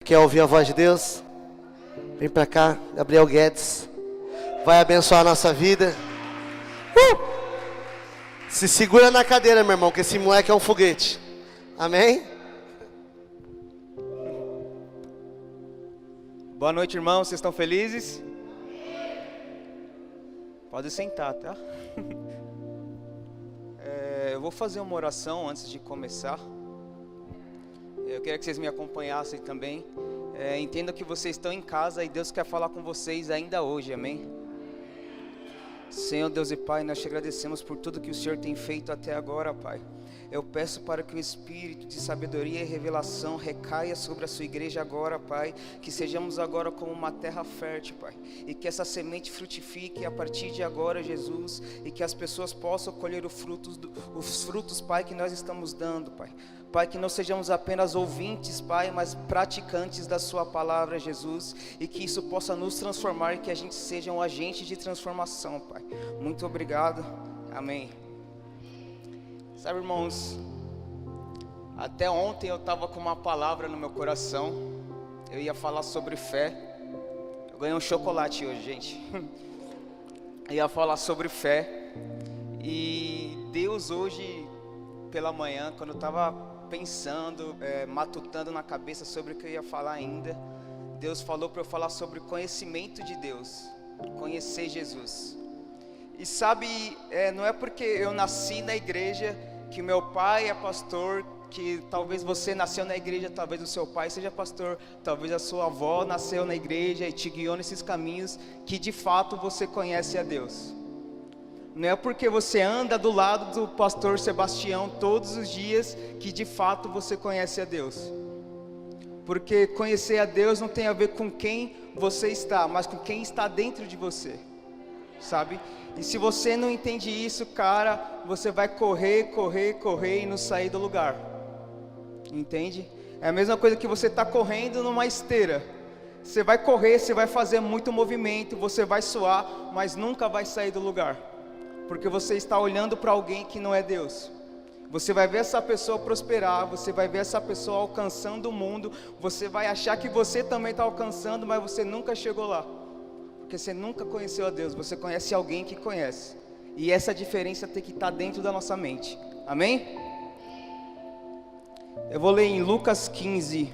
Quer ouvir a voz de Deus? Vem pra cá, Gabriel Guedes. Vai abençoar a nossa vida. Se segura na cadeira, meu irmão, que esse moleque é um foguete. Amém? Boa noite, irmãos. Vocês estão felizes? Pode sentar, tá? Eu vou fazer uma oração antes de começar. Eu queria que vocês me acompanhassem também. Entenda que vocês estão em casa e Deus quer falar com vocês ainda hoje, amém? Senhor Deus e Pai, nós te agradecemos por tudo que o Senhor tem feito até agora, Pai. Eu peço para que o Espírito de sabedoria e revelação recaia sobre a sua igreja agora, Pai. Que sejamos agora como uma terra fértil, Pai. E que essa semente frutifique a partir de agora, Jesus. E que as pessoas possam colher os frutos, Pai, que nós estamos dando, Pai. Pai, que não sejamos apenas ouvintes, Pai, mas praticantes da sua palavra, Jesus. E que isso possa nos transformar e que a gente seja um agente de transformação, Pai. Muito obrigado. Amém. Sabe, irmãos, até ontem eu estava com uma palavra no meu coração. Eu ia falar sobre fé. Eu ganhei um chocolate hoje, gente. Eu ia falar sobre fé. E Deus hoje, pela manhã, quando eu estava pensando, matutando na cabeça sobre o que eu ia falar ainda, Deus falou para eu falar sobre conhecimento de Deus, conhecer Jesus. E sabe, não é porque eu nasci na igreja, que meu pai é pastor, que talvez você nasceu na igreja, talvez o seu pai seja pastor, talvez a sua avó nasceu na igreja e te guiou nesses caminhos, que de fato você conhece a Deus. Não é porque você anda do lado do pastor Sebastião todos os dias, que de fato você conhece a Deus. Porque conhecer a Deus não tem a ver com quem você está, mas com quem está dentro de você, sabe? E se você não entende isso, cara, você vai correr e não sair do lugar. Entende? É a mesma coisa que você está correndo numa esteira. Você vai correr, você vai fazer muito movimento, você vai suar, mas nunca vai sair do lugar. Porque você está olhando para alguém que não é Deus. Você vai ver essa pessoa prosperar, você vai ver essa pessoa alcançando o mundo, você vai achar que você também está alcançando, mas você nunca chegou lá. Porque você nunca conheceu a Deus, você conhece alguém que conhece. E essa diferença tem que estar dentro da nossa mente. Amém? Eu vou ler em Lucas 15,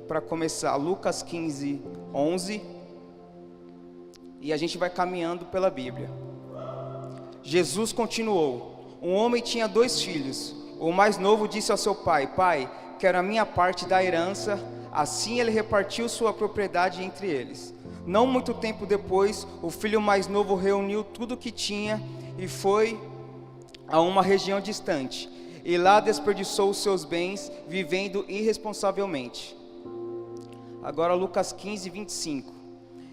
para começar. Lucas 15, 11. E a gente vai caminhando pela Bíblia. Jesus continuou. Um homem tinha 2 filhos. O mais novo disse ao seu pai: Pai, quero a minha parte da herança. Assim ele repartiu sua propriedade entre eles. Não muito tempo depois, o filho mais novo reuniu tudo o que tinha e foi a uma região distante. E lá desperdiçou os seus bens, vivendo irresponsavelmente. Agora Lucas 15, 25.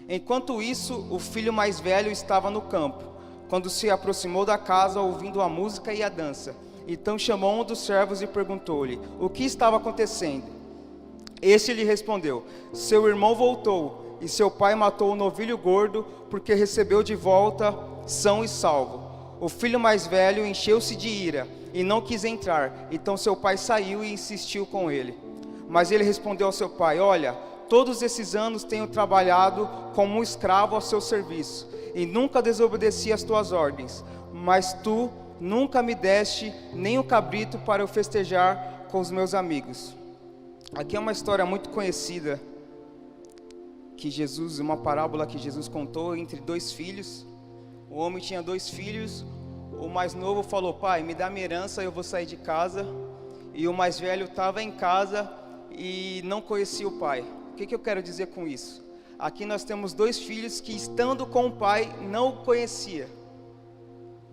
Enquanto isso, o filho mais velho estava no campo, quando se aproximou da casa, ouvindo a música e a dança. Então chamou um dos servos e perguntou-lhe o que estava acontecendo. Este lhe respondeu: seu irmão voltou, e seu pai matou o novilho gordo, porque recebeu de volta são e salvo. O filho mais velho encheu-se de ira, e não quis entrar. Então seu pai saiu e insistiu com ele. Mas ele respondeu ao seu pai: olha, todos esses anos tenho trabalhado como um escravo ao seu serviço, e nunca desobedeci às tuas ordens. Mas tu nunca me deste nem um cabrito para eu festejar com os meus amigos. Aqui é uma história muito conhecida, uma parábola que Jesus contou entre 2 filhos. O homem tinha 2 filhos. O mais novo falou: pai, me dá minha herança, eu vou sair de casa. E o mais velho estava em casa e não conhecia o pai. O que eu quero dizer com isso? Aqui nós temos 2 filhos que, estando com o pai, não o conhecia.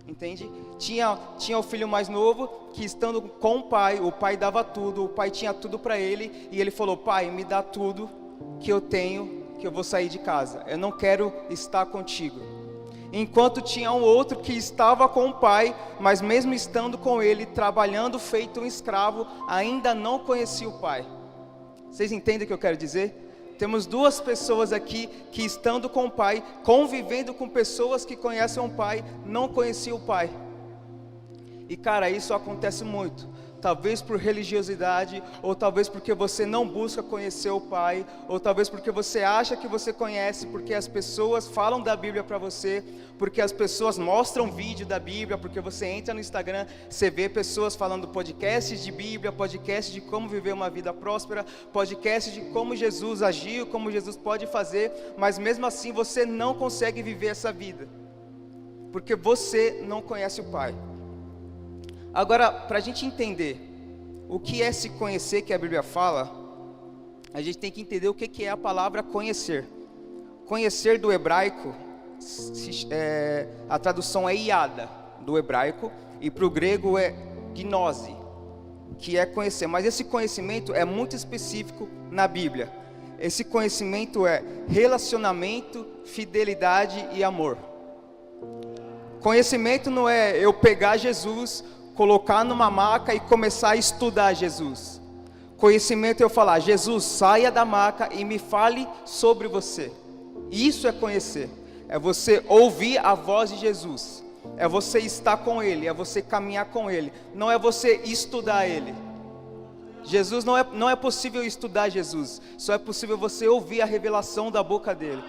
Entende? Tinha o filho mais novo que, estando com o pai dava tudo, o pai tinha tudo para ele, e ele falou: pai, me dá tudo que eu tenho, que eu vou sair de casa, eu não quero estar contigo. Enquanto tinha um outro que estava com o pai, mas mesmo estando com ele, trabalhando feito um escravo, ainda não conhecia o pai. Vocês entendem o que eu quero dizer? Temos 2 pessoas aqui que, estando com o pai, convivendo com pessoas que conhecem o pai, não conheciam o pai. E cara, isso acontece muito. talvez por religiosidade, ou talvez porque você não busca conhecer o Pai, ou talvez porque você acha que você conhece, porque as pessoas falam da Bíblia para você, porque as pessoas mostram vídeo da Bíblia, porque você entra no Instagram, você vê pessoas falando podcasts de Bíblia, podcasts de como viver uma vida próspera, podcasts de como Jesus agiu, como Jesus pode fazer, mas mesmo assim você não consegue viver essa vida, porque você não conhece o Pai. Agora, para a gente entender o que é se conhecer, que a Bíblia fala, a gente tem que entender o que é a palavra conhecer. Conhecer do hebraico, a tradução é iada do hebraico, e para o grego é gnose, que é conhecer. Mas esse conhecimento é muito específico na Bíblia. Esse conhecimento é relacionamento, fidelidade e amor. Conhecimento não é eu pegar Jesus, colocar numa maca e começar a estudar Jesus. Conhecimento é eu falar: Jesus, saia da maca e me fale sobre você. Isso é conhecer. É você ouvir a voz de Jesus. É você estar com Ele, é você caminhar com Ele. Não é você estudar Ele. Jesus, não é possível estudar Jesus. Só é possível você ouvir a revelação da boca dele.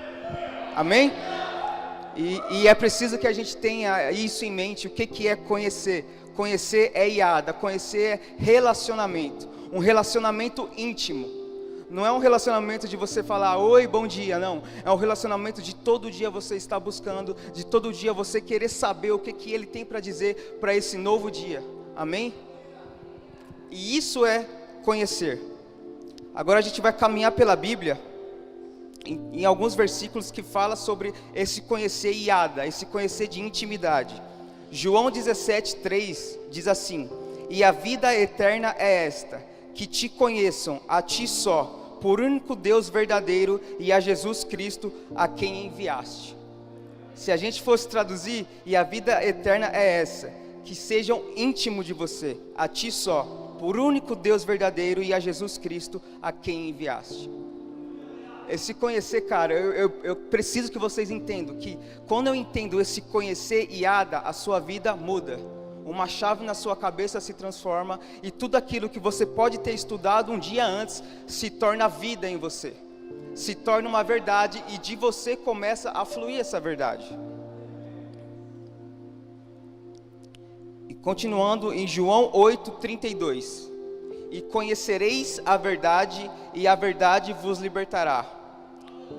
Amém? E é preciso que a gente tenha isso em mente. O que é conhecer? Conhecer é iada, conhecer é relacionamento. Um relacionamento íntimo. Não é um relacionamento de você falar oi, bom dia, não. É um relacionamento de todo dia você estar buscando, de todo dia você querer saber o que Ele tem para dizer para esse novo dia. Amém? E isso é conhecer. Agora a gente vai caminhar pela Bíblia em alguns versículos que fala sobre esse conhecer iada, esse conhecer de intimidade. João 17:3 diz assim: e a vida eterna é esta, que te conheçam a ti só, por único Deus verdadeiro, e a Jesus Cristo, a quem enviaste. Se a gente fosse traduzir, e a vida eterna é essa, que sejam íntimos de você, a ti só, por único Deus verdadeiro, e a Jesus Cristo, a quem enviaste. Esse conhecer, cara, eu preciso que vocês entendam que quando eu entendo esse conhecer iada, a sua vida muda. Uma chave na sua cabeça se transforma e tudo aquilo que você pode ter estudado um dia antes se torna vida em você. Se torna uma verdade e de você começa a fluir essa verdade. E continuando em João 8:32. E conhecereis a verdade, e a verdade vos libertará.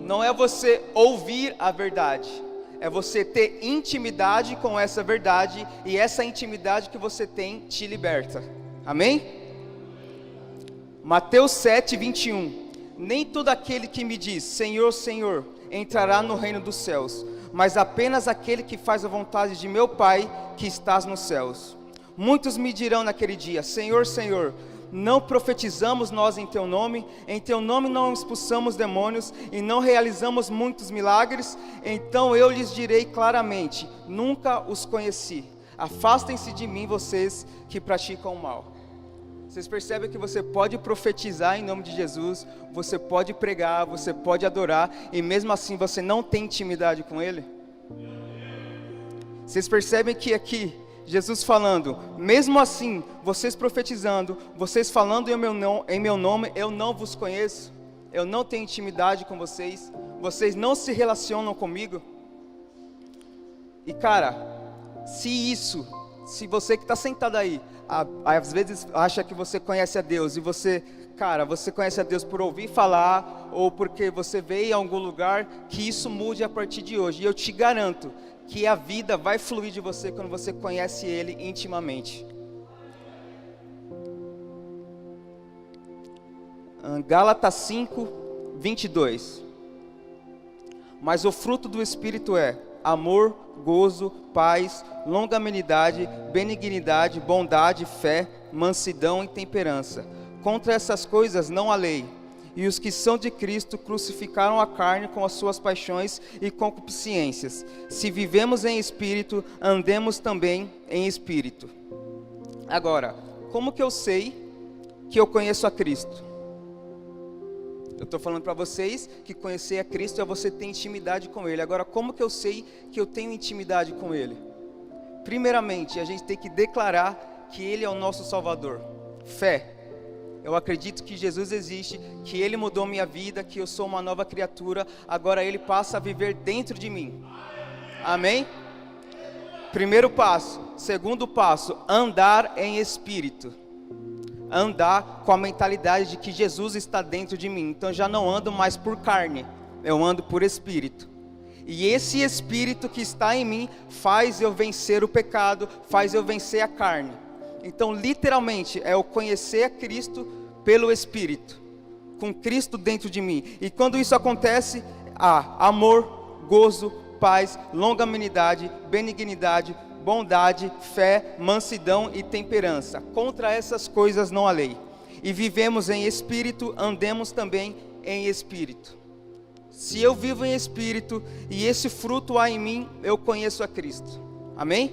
Não é você ouvir a verdade, é você ter intimidade com essa verdade, e essa intimidade que você tem te liberta. Amém? Mateus 7:21. Nem todo aquele que me diz Senhor, Senhor, entrará no reino dos céus, mas apenas aquele que faz a vontade de meu Pai que estás nos céus. Muitos me dirão naquele dia: Senhor, Senhor, não profetizamos nós em teu nome não expulsamos demônios, e não realizamos muitos milagres? Então eu lhes direi claramente: nunca os conheci. Afastem-se de mim, vocês que praticam o mal. Vocês percebem que você pode profetizar em nome de Jesus, você pode pregar, você pode adorar, e mesmo assim você não tem intimidade com Ele? Vocês percebem que aqui Jesus falando, mesmo assim, vocês profetizando, vocês falando em meu nome, eu não vos conheço, eu não tenho intimidade com vocês, vocês não se relacionam comigo. E cara, se você que está sentado aí, às vezes acha que você conhece a Deus, e você conhece a Deus por ouvir falar, ou porque você veio em algum lugar, que isso mude a partir de hoje, e eu te garanto, que a vida vai fluir de você quando você conhece Ele intimamente. Gálatas 5:22. Mas o fruto do Espírito é amor, gozo, paz, longanimidade, benignidade, bondade, fé, mansidão e temperança. Contra essas coisas não há lei. E os que são de Cristo crucificaram a carne com as suas paixões e concupiscências. Se vivemos em espírito, andemos também em espírito. Agora, como que eu sei que eu conheço a Cristo? Eu estou falando para vocês que conhecer a Cristo é você ter intimidade com Ele. Agora, como que eu sei que eu tenho intimidade com Ele? Primeiramente, a gente tem que declarar que Ele é o nosso Salvador. Fé. Eu acredito que Jesus existe, que Ele mudou minha vida, que eu sou uma nova criatura, agora Ele passa a viver dentro de mim. Amém? Primeiro passo. Segundo passo, andar em espírito. Andar com a mentalidade de que Jesus está dentro de mim. Então já não ando mais por carne, eu ando por espírito. E esse espírito que está em mim faz eu vencer o pecado, faz eu vencer a carne. Então literalmente é eu conhecer a Cristo pelo espírito, com Cristo dentro de mim. E quando isso acontece, há amor, gozo, paz, longanimidade, benignidade, bondade, fé, mansidão e temperança. Contra essas coisas não há lei. E vivemos em espírito, andemos também em espírito. Se eu vivo em espírito e esse fruto há em mim, eu conheço a Cristo. Amém?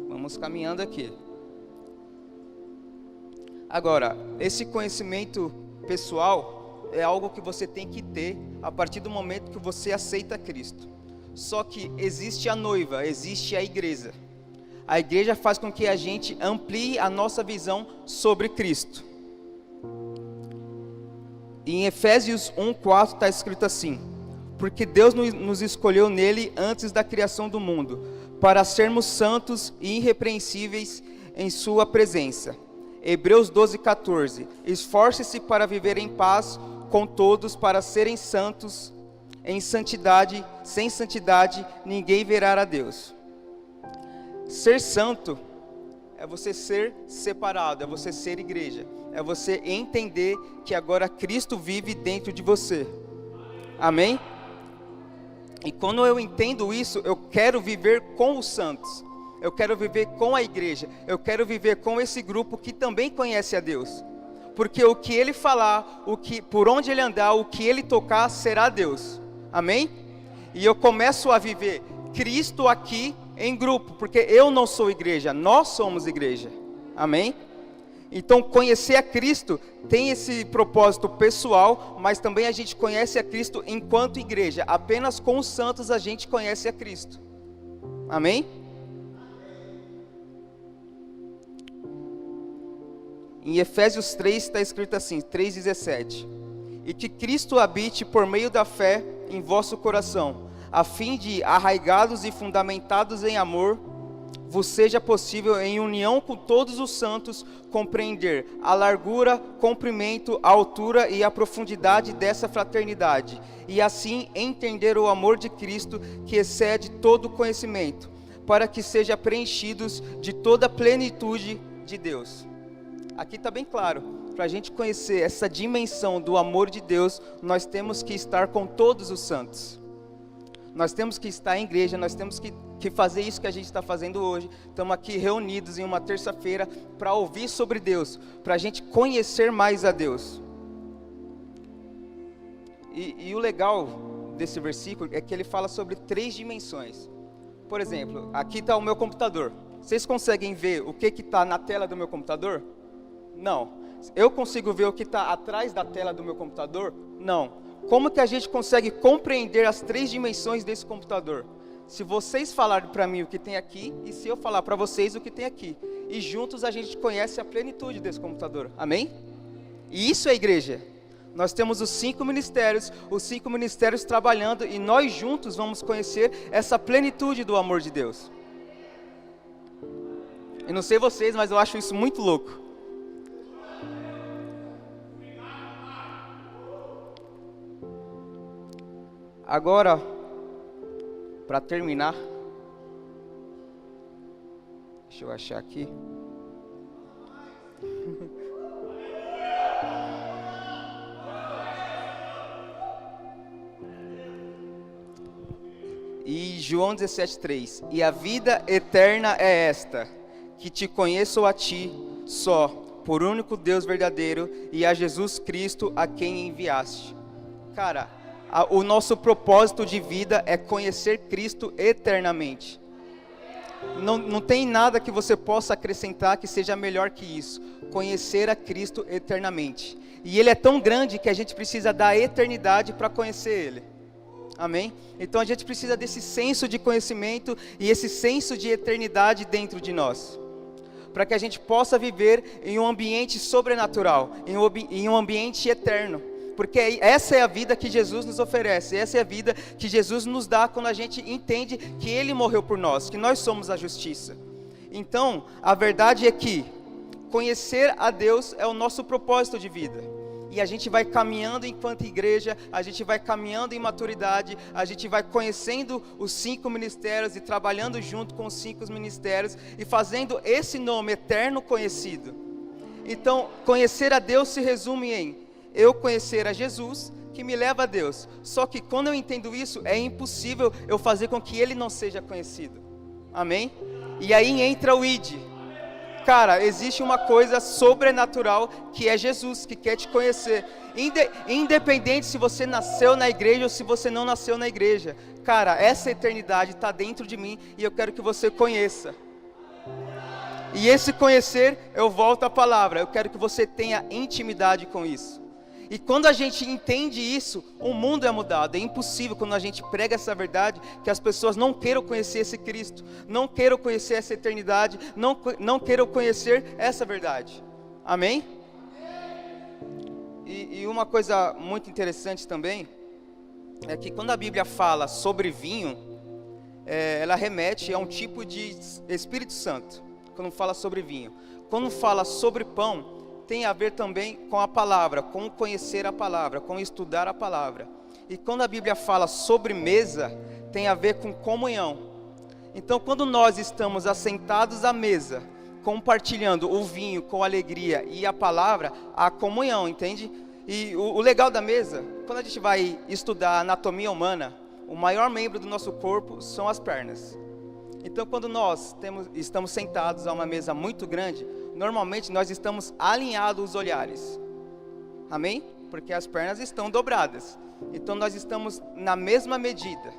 Vamos caminhando aqui. Agora, esse conhecimento pessoal é algo que você tem que ter a partir do momento que você aceita Cristo. Só que existe a noiva, existe a igreja. A igreja faz com que a gente amplie a nossa visão sobre Cristo. Em Efésios 1:4 está escrito assim: porque Deus nos escolheu nele antes da criação do mundo, para sermos santos e irrepreensíveis em sua presença. Hebreus 12:14, esforce-se para viver em paz com todos, para serem santos em santidade, sem santidade ninguém verá a Deus. Ser santo é você ser separado, é você ser igreja, é você entender que agora Cristo vive dentro de você. Amém? E quando eu entendo isso, eu quero viver com os santos, eu quero viver com a igreja, eu quero viver com esse grupo que também conhece a Deus. Porque o que ele falar, por onde ele andar, o que ele tocar, será Deus. Amém? E eu começo a viver Cristo aqui em grupo, porque eu não sou igreja, nós somos igreja. Amém? Então conhecer a Cristo tem esse propósito pessoal, mas também a gente conhece a Cristo enquanto igreja. Apenas com os santos a gente conhece a Cristo. Amém? Em Efésios 3 está escrito assim, 3:17. E que Cristo habite por meio da fé em vosso coração, a fim de, arraigados e fundamentados em amor, vos seja possível, em união com todos os santos, compreender a largura, comprimento, a altura e a profundidade dessa fraternidade, e assim entender o amor de Cristo, que excede todo conhecimento, para que sejam preenchidos de toda a plenitude de Deus. Aqui está bem claro. Para a gente conhecer essa dimensão do amor de Deus, nós temos que estar com todos os santos. Nós temos que estar em igreja, nós temos que fazer isso que a gente está fazendo hoje. Estamos aqui reunidos em uma terça-feira para ouvir sobre Deus, para a gente conhecer mais a Deus. E o legal desse versículo é que ele fala sobre 3 dimensões. Por exemplo, aqui está o meu computador. Vocês conseguem ver o que está na tela do meu computador? Não. Eu consigo ver o que está atrás da tela do meu computador? Não. Como que a gente consegue compreender as 3 dimensões desse computador? Se vocês falarem para mim o que tem aqui, e se eu falar para vocês o que tem aqui. E juntos a gente conhece a plenitude desse computador. Amém? E isso é igreja. Nós temos os 5 ministérios trabalhando, e nós juntos vamos conhecer essa plenitude do amor de Deus. Eu não sei vocês, mas eu acho isso muito louco. Agora, para terminar, deixa eu achar aqui. E João 17:3. E a vida eterna é esta, que te conheço a ti só, por único Deus verdadeiro, e a Jesus Cristo a quem enviaste. Cara, o nosso propósito de vida é conhecer Cristo eternamente. Não tem nada que você possa acrescentar que seja melhor que isso. Conhecer a Cristo eternamente. E Ele é tão grande que a gente precisa da eternidade para conhecer Ele. Amém? Então a gente precisa desse senso de conhecimento e esse senso de eternidade dentro de nós. para que a gente possa viver em um ambiente sobrenatural, em um ambiente eterno. Porque essa é a vida que Jesus nos oferece, essa é a vida que Jesus nos dá quando a gente entende que Ele morreu por nós, que nós somos a justiça. Então, a verdade é que conhecer a Deus é o nosso propósito de vida. E a gente vai caminhando enquanto igreja, a gente vai caminhando em maturidade, a gente vai conhecendo os 5 ministérios e trabalhando junto com os 5 ministérios e fazendo esse nome eterno conhecido. Então, conhecer a Deus se resume em eu conhecer a Jesus, que me leva a Deus. Só que quando eu entendo isso, é impossível eu fazer com que Ele não seja conhecido. Amém? E aí entra o ID. Cara, existe uma coisa sobrenatural que é Jesus, que quer te conhecer. Independente se você nasceu na igreja ou se você não nasceu na igreja. Cara, essa eternidade está dentro de mim e eu quero que você conheça. E esse conhecer, eu volto à palavra. Eu quero que você tenha intimidade com isso. E quando a gente entende isso, o mundo é mudado. É impossível quando a gente prega essa verdade que as pessoas não queiram conhecer esse Cristo, não queiram conhecer essa eternidade, não queiram conhecer essa verdade. Amém? E uma coisa muito interessante também é que quando a Bíblia fala sobre vinho, ela remete a um tipo de Espírito Santo, quando fala sobre vinho. Quando fala sobre pão, tem a ver também com a palavra, com conhecer a palavra, com estudar a palavra. E quando a Bíblia fala sobre mesa, tem a ver com comunhão. Então, quando nós estamos assentados à mesa, compartilhando o vinho com alegria e a palavra, há comunhão, entende? E o legal da mesa, quando a gente vai estudar a anatomia humana, o maior membro do nosso corpo são as pernas. Então, quando nós estamos sentados a uma mesa muito grande, normalmente nós estamos alinhados os olhares. Amém? Porque as pernas estão dobradas. Então, nós estamos na mesma medida.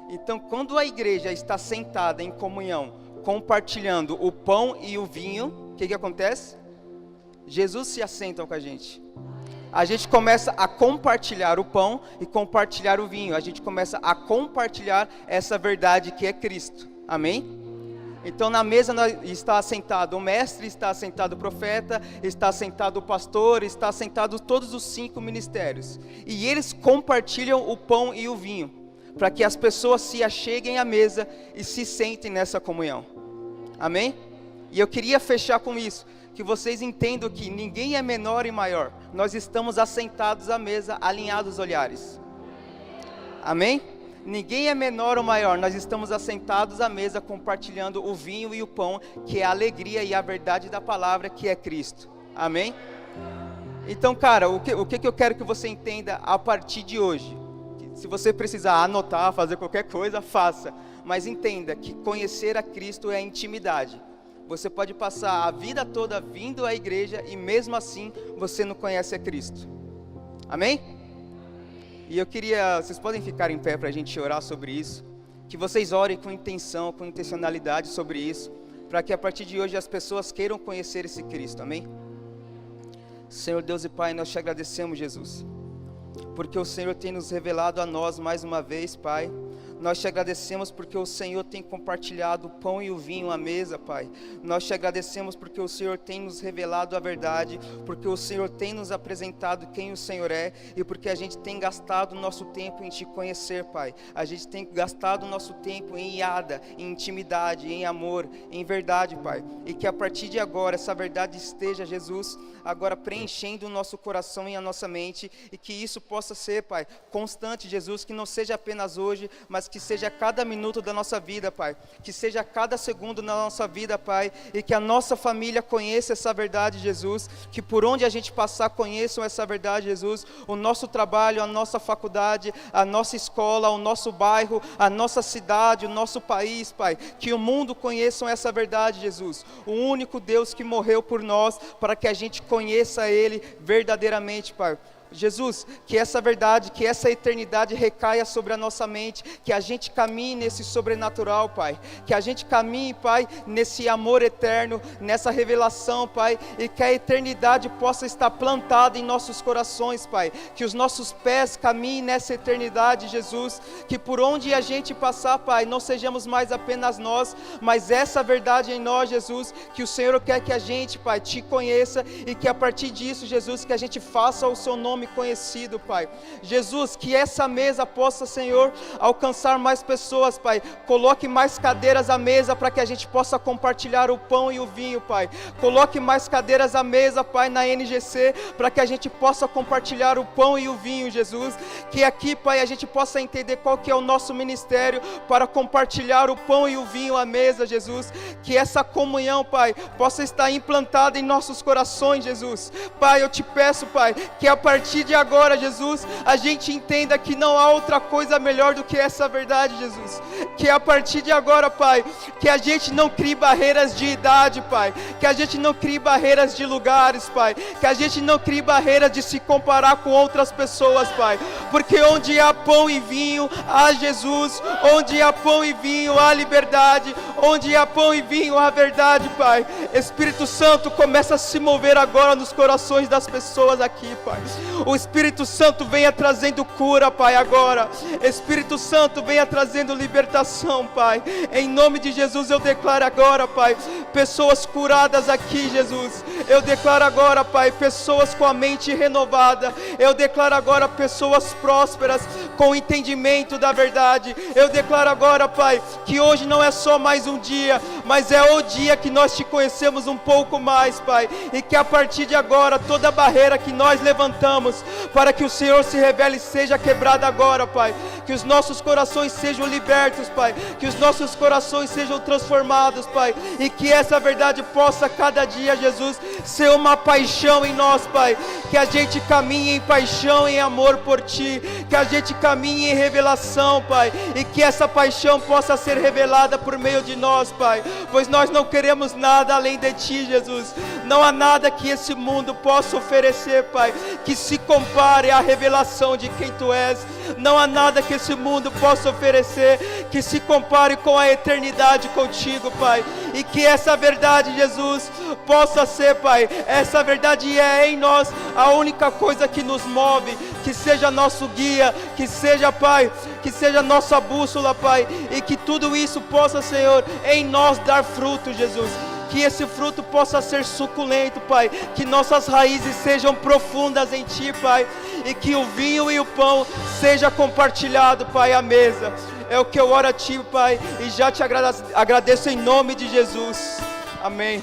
Então, quando a igreja está sentada em comunhão, compartilhando o pão e o vinho, o que acontece? Jesus se assenta com a gente. A gente começa a compartilhar o pão e compartilhar o vinho. A gente começa a compartilhar essa verdade que é Cristo. Amém? Então na mesa está assentado o mestre, está assentado o profeta, está assentado o pastor, está assentado todos os 5 ministérios. E eles compartilham o pão e o vinho, para que as pessoas se acheguem à mesa e se sentem nessa comunhão. Amém? E eu queria fechar com isso, que vocês entendam que ninguém é menor e maior. Nós estamos assentados à mesa, alinhados os olhares. Amém? Ninguém é menor ou maior, nós estamos assentados à mesa compartilhando o vinho e o pão, que é a alegria e a verdade da palavra, que é Cristo. Amém? Então, cara, o que eu quero que você entenda a partir de hoje? Se você precisar anotar, fazer qualquer coisa, faça. Mas entenda que conhecer a Cristo é intimidade. Você pode passar a vida toda vindo à igreja e mesmo assim você não conhece a Cristo. Amém? E eu queria, vocês podem ficar em pé para a gente orar sobre isso, que vocês orem com intenção, com intencionalidade sobre isso, para que a partir de hoje as pessoas queiram conhecer esse Cristo, amém? Senhor Deus e Pai, nós te agradecemos, Jesus, porque o Senhor tem nos revelado a nós mais uma vez, Pai. Nós te agradecemos porque o Senhor tem compartilhado o pão e o vinho à mesa, Pai. Nós te agradecemos porque o Senhor tem nos revelado a verdade, porque o Senhor tem nos apresentado quem o Senhor é e porque a gente tem gastado o nosso tempo em te conhecer, Pai. A gente tem gastado o nosso tempo em iada, em intimidade, em amor, em verdade, Pai. E que a partir de agora essa verdade esteja, Jesus, agora preenchendo o nosso coração e a nossa mente e que isso possa ser, Pai, constante, Jesus, que não seja apenas hoje, mas que seja cada minuto da nossa vida, Pai, que seja cada segundo na nossa vida, Pai, e que a nossa família conheça essa verdade, Jesus, que por onde a gente passar conheçam essa verdade, Jesus, o nosso trabalho, a nossa faculdade, a nossa escola, o nosso bairro, a nossa cidade, o nosso país, Pai, que o mundo conheçam essa verdade, Jesus, o único Deus que morreu por nós, para que a gente conheça Ele verdadeiramente, Pai. Jesus, que essa verdade, que essa eternidade recaia sobre a nossa mente, que a gente caminhe nesse sobrenatural, Pai, que a gente caminhe, Pai, nesse amor eterno, nessa revelação, Pai, e que a eternidade possa estar plantada em nossos corações, Pai, que os nossos pés caminhem nessa eternidade, Jesus, que por onde a gente passar, Pai, não sejamos mais apenas nós, mas essa verdade em nós, Jesus, que o Senhor quer que a gente, Pai, te conheça e que a partir disso, Jesus, que a gente faça o seu nome conhecido, Pai. Jesus, que essa mesa possa, Senhor, alcançar mais pessoas, Pai. Coloque mais cadeiras à mesa para que a gente possa compartilhar o pão e o vinho, Pai. Coloque mais cadeiras à mesa, Pai, na NGC, para que a gente possa compartilhar o pão e o vinho, Jesus. Que aqui, Pai, a gente possa entender qual que é o nosso ministério para compartilhar o pão e o vinho à mesa, Jesus. Que essa comunhão, Pai, possa estar implantada em nossos corações, Jesus. Pai, eu te peço, Pai, que a partir de agora, Jesus, a gente entenda que não há outra coisa melhor do que essa verdade, Jesus. Que a partir de agora, Pai, que a gente não crie barreiras de idade, Pai. Que a gente não crie barreiras de lugares, Pai. Que a gente não crie barreiras de se comparar com outras pessoas, Pai. Porque onde há pão e vinho, há Jesus. Onde há pão e vinho, há liberdade. Onde há pão e vinho, há verdade, Pai. Espírito Santo, começa a se mover agora nos corações das pessoas aqui, Pai. O Espírito Santo venha trazendo cura, Pai, agora. Espírito Santo venha trazendo libertação, Pai. Em nome de Jesus eu declaro agora, Pai, pessoas curadas aqui, Jesus. Eu declaro agora, Pai, pessoas com a mente renovada. Eu declaro agora pessoas prósperas, com entendimento da verdade. Eu declaro agora, Pai, que hoje não é só mais um dia, mas é o dia que nós te conhecemos um pouco mais, Pai. E que a partir de agora, toda barreira que nós levantamos para que o Senhor se revele seja quebrada agora, Pai. Que os nossos corações sejam libertos, Pai. Que os nossos corações sejam transformados, Pai. E que essa verdade possa cada dia, Jesus, ser uma paixão em nós, Pai. Que a gente caminhe em paixão, em amor por Ti. Que a gente caminhe em revelação, Pai. E que essa paixão possa ser revelada por meio de nós, Pai. Pois nós não queremos nada além de Ti, Jesus. Não há nada que esse mundo possa oferecer, Pai, que se compare à revelação de quem Tu és. Não há nada que esse mundo possa oferecer que se compare com a eternidade contigo, Pai. E que essa verdade, Jesus, possa ser, Pai, essa verdade é em nós a única coisa que nos move, que seja nosso guia, que seja, Pai, que seja nossa bússola, Pai, e que tudo isso possa, Senhor, em nós dar fruto, Jesus. Que esse fruto possa ser suculento, Pai. Que nossas raízes sejam profundas em Ti, Pai. E que o vinho e o pão seja compartilhado, Pai, à mesa. É o que eu oro a Ti, Pai. E já te agradeço em nome de Jesus. Amém.